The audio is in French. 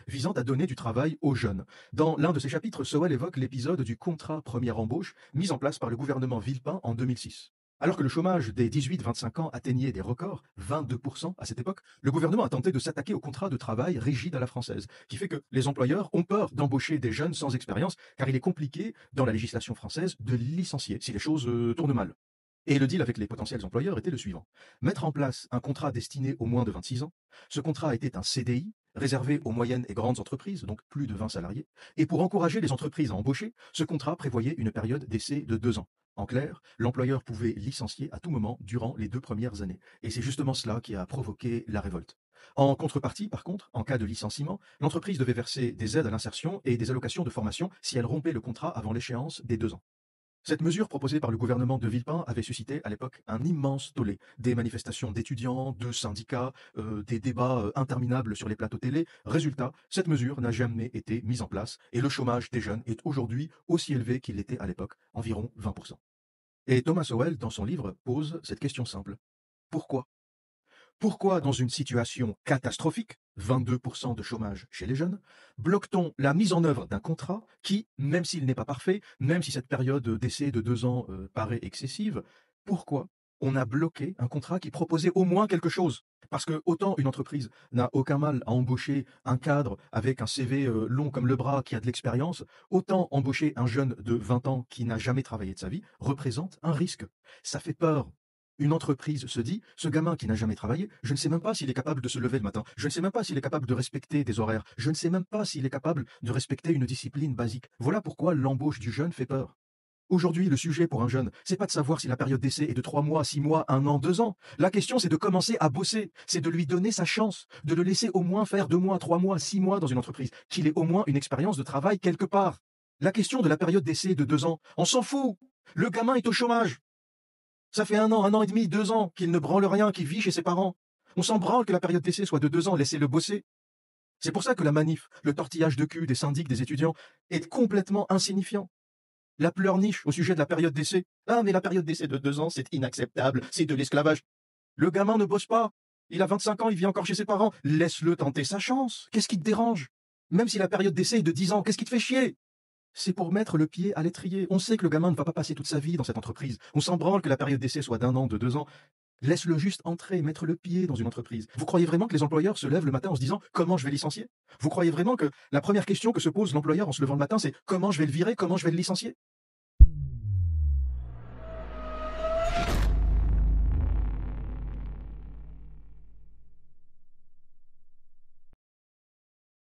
visant à donner du travail aux jeunes. Dans l'un de ses chapitres, Sowell évoque l'épisode du contrat première embauche mis en place par le gouvernement Villepin en 2006. Alors que le chômage des 18-25 ans atteignait des records, 22% à cette époque, le gouvernement a tenté de s'attaquer au contrat de travail rigide à la française, qui fait que les employeurs ont peur d'embaucher des jeunes sans expérience, car il est compliqué, dans la législation française, de licencier si les choses tournent mal. Et le deal avec les potentiels employeurs était le suivant. Mettre en place un contrat destiné aux moins de 26 ans. Ce contrat était un CDI, réservé aux moyennes et grandes entreprises, donc plus de 20 salariés. Et pour encourager les entreprises à embaucher, ce contrat prévoyait une période d'essai de 2 ans. En clair, l'employeur pouvait licencier à tout moment durant les 2 premières années. Et c'est justement cela qui a provoqué la révolte. En contrepartie, par contre, en cas de licenciement, l'entreprise devait verser des aides à l'insertion et des allocations de formation si elle rompait le contrat avant l'échéance des 2 ans. Cette mesure proposée par le gouvernement de Villepin avait suscité à l'époque un immense tollé. Des manifestations d'étudiants, de syndicats, des débats interminables sur les plateaux télé. Résultat, cette mesure n'a jamais été mise en place et le chômage des jeunes est aujourd'hui aussi élevé qu'il l'était à l'époque, environ 20%. Et Thomas Sowell, dans son livre, pose cette question simple. Pourquoi? Pourquoi, dans une situation catastrophique, 22% de chômage chez les jeunes, bloque-t-on la mise en œuvre d'un contrat qui, même s'il n'est pas parfait, même si cette période d'essai de 2 ans paraît excessive, pourquoi on a bloqué un contrat qui proposait au moins quelque chose? Parce que autant une entreprise n'a aucun mal à embaucher un cadre avec un CV long comme le bras qui a de l'expérience, autant embaucher un jeune de 20 ans qui n'a jamais travaillé de sa vie représente un risque. Ça fait peur. Une entreprise se dit, ce gamin qui n'a jamais travaillé, je ne sais même pas s'il est capable de se lever le matin, je ne sais même pas s'il est capable de respecter des horaires, je ne sais même pas s'il est capable de respecter une discipline basique. Voilà pourquoi l'embauche du jeune fait peur. Aujourd'hui, le sujet pour un jeune, c'est pas de savoir si la période d'essai est de 3 mois, 6 mois, 1 an, 2 ans. La question, c'est de commencer à bosser. C'est de lui donner sa chance, de le laisser au moins faire 2 mois, 3 mois, 6 mois dans une entreprise, qu'il ait au moins une expérience de travail quelque part. La question de la période d'essai de 2 ans, on s'en fout. Le gamin est au chômage. Ça fait 1 an et demi, 2 ans qu'il ne branle rien, qu'il vit chez ses parents. On s'en branle que la période d'essai soit de 2 ans, laissez-le bosser. C'est pour ça que la manif, le tortillage de cul des syndics, des étudiants, est complètement insignifiant. La pleurniche au sujet de la période d'essai. Ah, mais la période d'essai de 2 ans, c'est inacceptable, c'est de l'esclavage. Le gamin ne bosse pas. Il a 25 ans, il vit encore chez ses parents. Laisse-le tenter sa chance. Qu'est-ce qui te dérange? Même si la période d'essai est de 10 ans, qu'est-ce qui te fait chier? C'est pour mettre le pied à l'étrier. On sait que le gamin ne va pas passer toute sa vie dans cette entreprise. On s'en branle que la période d'essai soit d'1 an, de 2 ans. Laisse-le juste entrer, mettre le pied dans une entreprise. Vous croyez vraiment que les employeurs se lèvent le matin en se disant comment je vais licencier? Vous croyez vraiment que la première question que se pose l'employeur en se levant le matin, c'est comment je vais le virer, comment je vais le licencier?